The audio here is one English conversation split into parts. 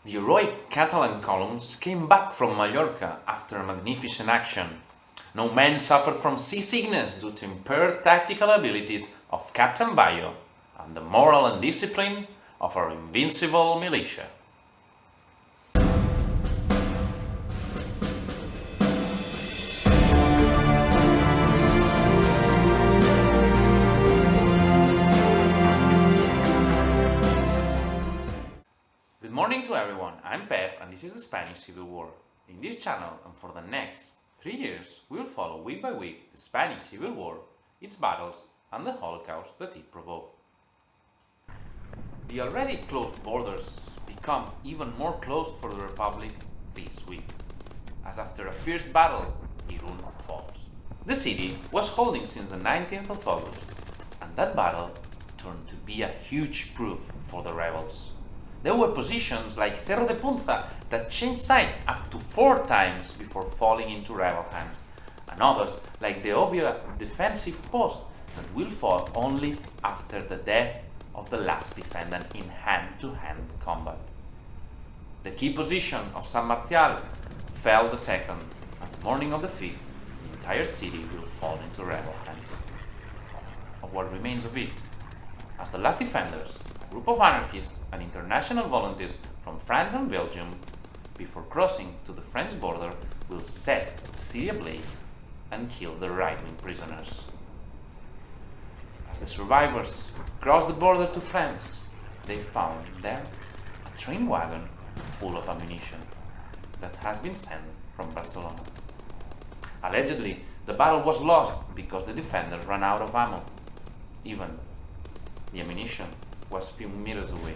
The heroic Catalan columns came back from Mallorca after a magnificent action. No man suffered from seasickness due to impaired tactical abilities of Captain Bayo and the moral and discipline of our invincible militia. Good morning to everyone, I'm Pep and this is the Spanish Civil War. In this channel and for the next 3 years we will follow week by week the Spanish Civil War, its battles and the Holocaust that it provoked. The already closed borders become even more closed for the Republic this week, as after a fierce battle, Irun falls. The city was holding since the 19th of August, and that battle turned to be a huge proof for the rebels. There were positions like Cerro de Punza that changed side up to 4 times before falling into rebel hands, and others like the Obvia defensive post that will fall only after the death of the last defendant in hand-to-hand combat. The key position of San Martial fell the 2nd, and the morning of the 5th, the entire city will fall into rebel hands. Or what remains of it, as the last defenders, a group of anarchists and international volunteers from France and Belgium, before crossing to the French border, will set the city ablaze and kill the right-wing prisoners. As the survivors crossed the border to France, they found there a train wagon full of ammunition that has been sent from Barcelona. Allegedly, the battle was lost because the defenders ran out of ammo. Even the ammunition was few meters away.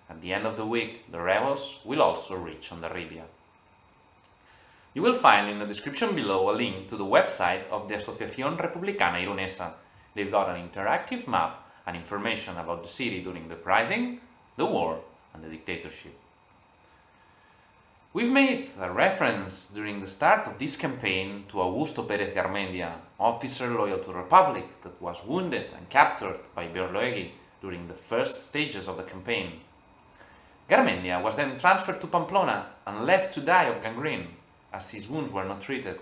At the end of the week, the rebels will also reach Hondarribia. You will find in the description below a link to the website of the Asociación Republicana Irunesa. They've got an interactive map and information about the city during the uprising, the war, and the dictatorship. We've made a reference during the start of this campaign to Augusto Pérez Garmendia, officer loyal to the Republic that was wounded and captured by Berloegui during the first stages of the campaign. Garmendia was then transferred to Pamplona and left to die of gangrene, as his wounds were not treated.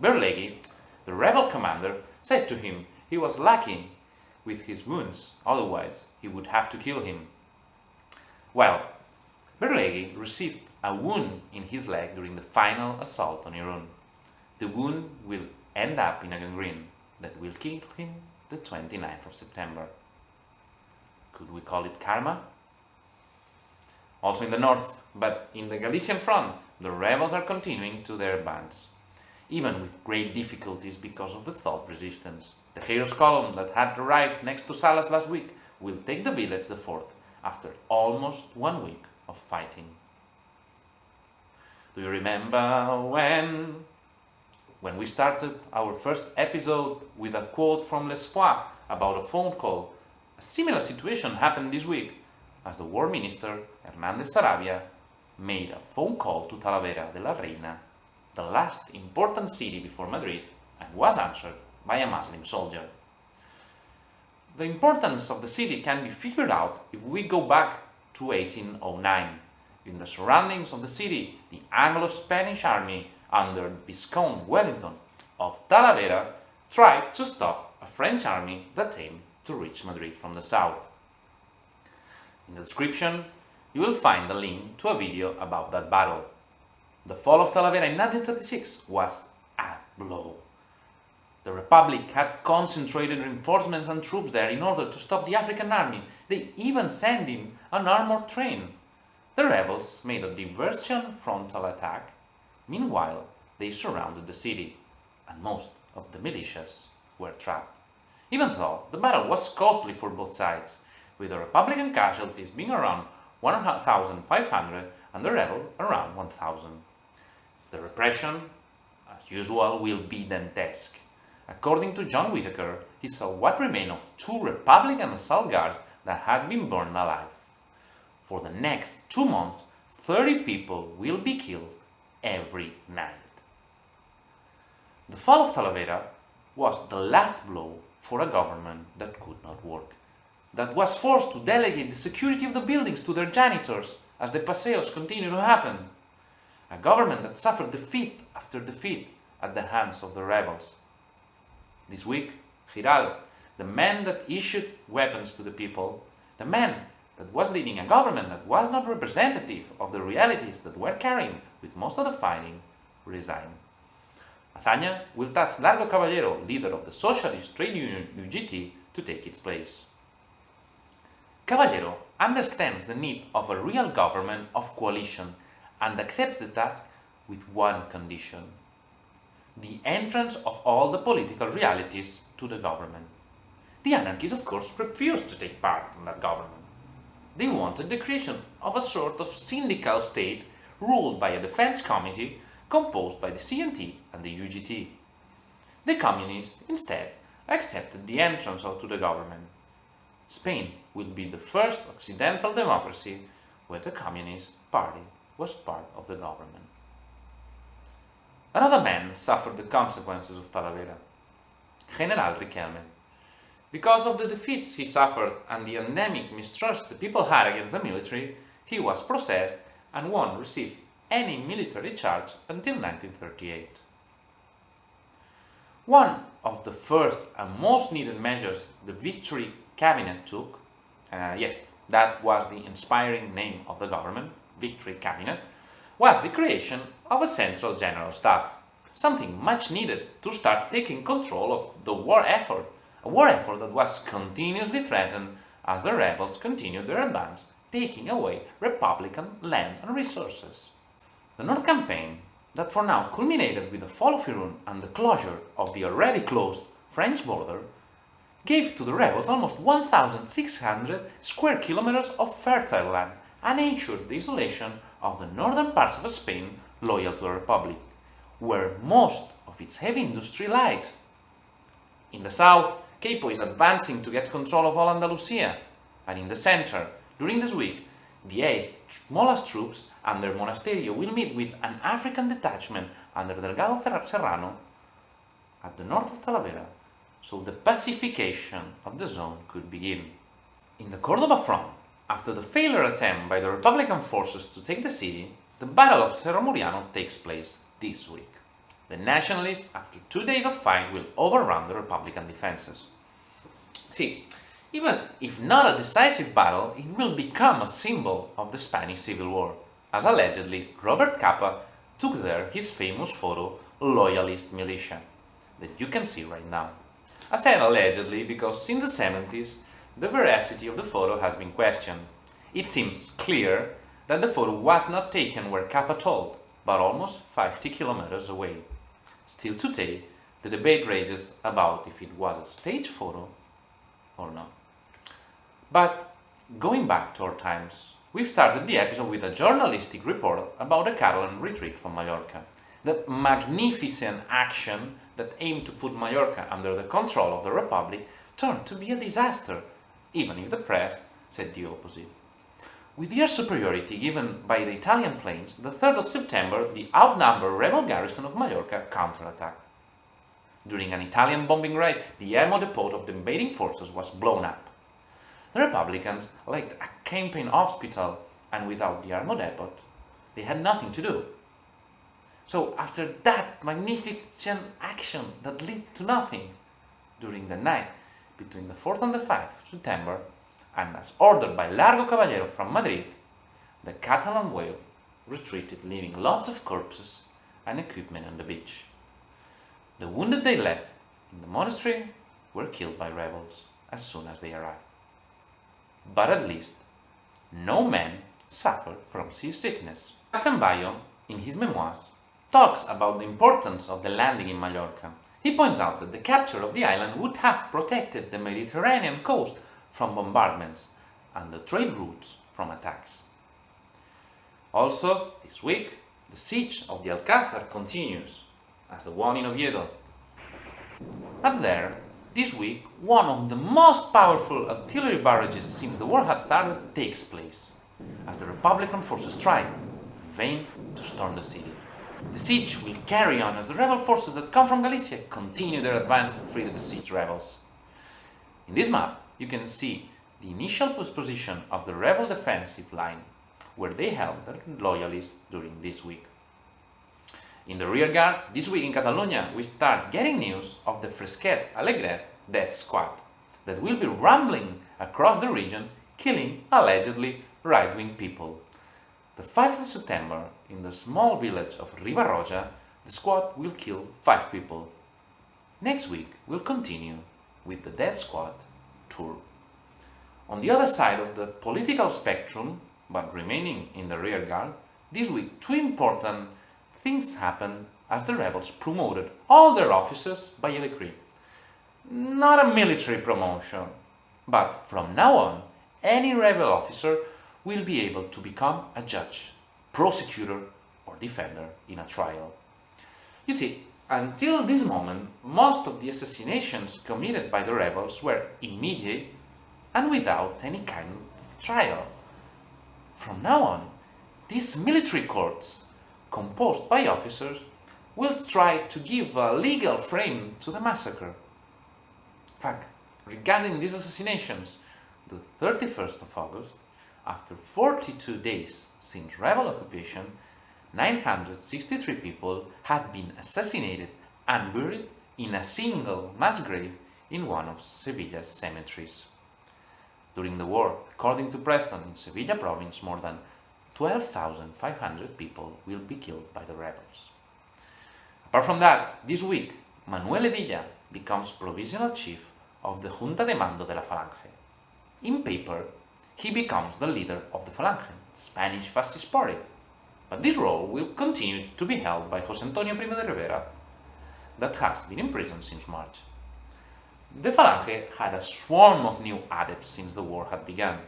Berloegui, the rebel commander, said to him he was lucky with his wounds, otherwise he would have to kill him. Well, Berloegui received a wound in his leg during the final assault on Irun. The wound will end up in a gangrene that will kill him the 29th of September. Could we call it karma? Also in the north, but in the Galician front, the rebels are continuing to their advance, even with great difficulties because of the thought resistance. The heroes column that had arrived next to Salas last week will take the village the 4th after almost 1 week of fighting. Do you remember when we started our first episode with a quote from L'Espoir about a phone call? A similar situation happened this week, as the war minister, Hernández Sarabia, made a phone call to Talavera de la Reina, the last important city before Madrid, and was answered by a Muslim soldier. The importance of the city can be figured out if we go back to 1809. In the surroundings of the city, the Anglo-Spanish army under Viscount Wellington of Talavera tried to stop a French army that aimed to reach Madrid from the south. In the description, you will find a link to a video about that battle. The fall of Talavera in 1936 was a blow. The Republic had concentrated reinforcements and troops there in order to stop the African army. They even sent in an armored train. The rebels made a diversion frontal attack. Meanwhile, they surrounded the city, and most of the militias were trapped. Even though the battle was costly for both sides, with the Republican casualties being around 1,500 and the rebel around 1,000. The repression, as usual, will be dantesque. According to John Whitaker, he saw what remained of 2 Republican assault guards that had been burned alive. For the next 2 months, 30 people will be killed every night. The fall of Talavera was the last blow for a government that could not work, that was forced to delegate the security of the buildings to their janitors, as the paseos continue to happen. A government that suffered defeat after defeat at the hands of the rebels. This week, Giral, the man that issued weapons to the people, the man that was leading a government that was not representative of the realities that were carrying with most of the fighting, resigned. Azaña will task Largo Caballero, leader of the socialist trade union UGT, to take its place. Caballero understands the need of a real government of coalition and accepts the task with one condition: the entrance of all the political realities to the government. The anarchists, of course, refused to take part in that government. They wanted the creation of a sort of syndical state ruled by a defense committee composed by the CNT and the UGT. The communists, instead, accepted the entrance to the government. Spain will be the first Occidental democracy where the Communist Party was part of the government. Another man suffered the consequences of Talavera, General Riquelme. Because of the defeats he suffered and the endemic mistrust the people had against the military, he was processed and won't receive any military charge until 1938. One of the first and most needed measures the Victory Cabinet took, yes, that was the inspiring name of the government, Victory Cabinet, was the creation of a central general staff, something much needed to start taking control of the war effort, a war effort that was continuously threatened as the rebels continued their advance, taking away Republican land and resources. The North Campaign, that for now culminated with the fall of Irun and the closure of the already closed French border, gave to the rebels almost 1,600 square kilometers of fertile land and ensured the isolation of the northern parts of Spain loyal to the Republic, where most of its heavy industry lied. In the south, Capo is advancing to get control of all Andalusia, and in the center, during this week, the 8th smallest troops under Monasterio will meet with an African detachment under Delgado Serrano at the north of Talavera, so the pacification of the zone could begin. In the Cordoba front, after the failure attempt by the Republican forces to take the city, the Battle of Cerro Muriano takes place this week. The nationalists, after 2 days of fight, will overrun the Republican defenses. See, even if not a decisive battle, it will become a symbol of the Spanish Civil War, as allegedly Robert Capa took there his famous photo Loyalist Militia, that you can see right now. I said allegedly because since the 70s, the veracity of the photo has been questioned. It seems clear that the photo was not taken where Capa told, but almost 50 kilometers away. Still today, the debate rages about if it was a staged photo or not. But going back to our times, we've started the episode with a journalistic report about the Catalan retreat from Mallorca, the magnificent action that aimed to put Mallorca under the control of the Republic turned to be a disaster, even if the press said the opposite. With the air superiority given by the Italian planes, the 3rd of September, the outnumbered rebel garrison of Mallorca counterattacked. During an Italian bombing raid, the ammo depot of the invading forces was blown up. The Republicans lacked a campaign hospital, and without the ammo depot, they had nothing to do. So after that magnificent action that led to nothing, during the night between the 4th and the 5th of September, and as ordered by Largo Caballero from Madrid, the Catalan whale retreated, leaving lots of corpses and equipment on the beach. The wounded they left in the monastery were killed by rebels as soon as they arrived. But at least, no man suffered from seasickness. Bayo, in his memoirs, talks about the importance of the landing in Mallorca. He points out that the capture of the island would have protected the Mediterranean coast from bombardments and the trade routes from attacks. Also, this week, the siege of the Alcázar continues, as the one in Oviedo. Up there, this week, one of the most powerful artillery barrages since the war had started takes place, as the Republican forces try, in vain, to storm the city. The siege will carry on as the rebel forces that come from Galicia continue their advance to free the besieged rebels. In this map, you can see the initial position of the rebel defensive line, where they held their loyalists during this week. In the rear guard, this week in Catalonia, we start getting news of the Fresquet Alegret death squad that will be rambling across the region, killing allegedly right-wing people. The 5th of September, in the small village of Ribarroja, the squad will kill 5 people. Next week, we'll continue with the Death Squad tour. On the other side of the political spectrum, but remaining in the rear guard, this week 2 important things happened as the rebels promoted all their officers by a decree. Not a military promotion, but from now on, any rebel officer will be able to become a judge, prosecutor, or defender in a trial. You see, until this moment, most of the assassinations committed by the rebels were immediate and without any kind of trial. From now on, these military courts, composed by officers, will try to give a legal frame to the massacre. In fact, regarding these assassinations, the 31st of August, after 42 days since rebel occupation, 963 people had been assassinated and buried in a single mass grave in one of Sevilla's cemeteries. During the war, according to Preston, in Sevilla province, more than 12,500 people will be killed by the rebels. Apart from that, this week, Manuel Edilla becomes provisional chief of the Junta de Mando de la Falange. In paper, he becomes the leader of the Falange, Spanish fascist party. But this role will continue to be held by José Antonio Primo de Rivera, that has been in prison since March. The Falange had a swarm of new adepts since the war had begun.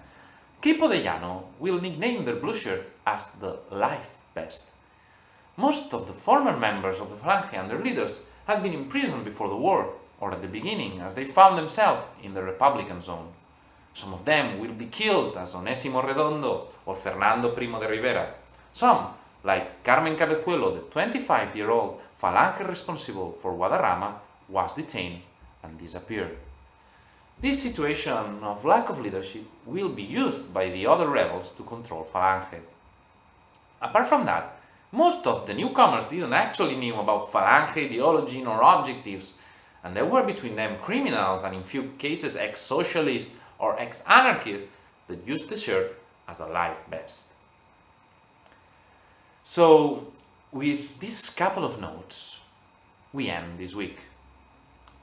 Quipo de Llano will nickname their blue shirt as the Life Best. Most of the former members of the Falange and their leaders had been in prison before the war, or at the beginning, as they found themselves in the Republican zone. Some of them will be killed, as Onésimo Redondo or Fernando Primo de Rivera. Some, like Carmen Cabezuelo, the 25-year-old Falange responsible for Guadarrama, was detained and disappeared. This situation of lack of leadership will be used by the other rebels to control Falange. Apart from that, most of the newcomers didn't actually know about Falange ideology nor objectives, and there were between them criminals and in few cases ex-socialists or ex-anarchists that used the shirt as a life vest. So, with this couple of notes, we end this week.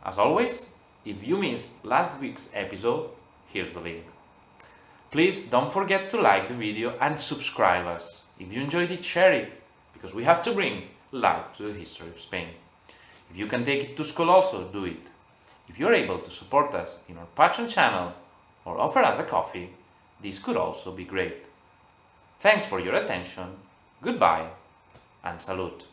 As always, if you missed last week's episode, here's the link. Please don't forget to like the video and subscribe us. If you enjoyed it, share it, because we have to bring light to the history of Spain. If you can take it to school also, do it. If you're able to support us in our Patreon channel or offer us a coffee, this could also be great. Thanks for your attention, goodbye, and salute.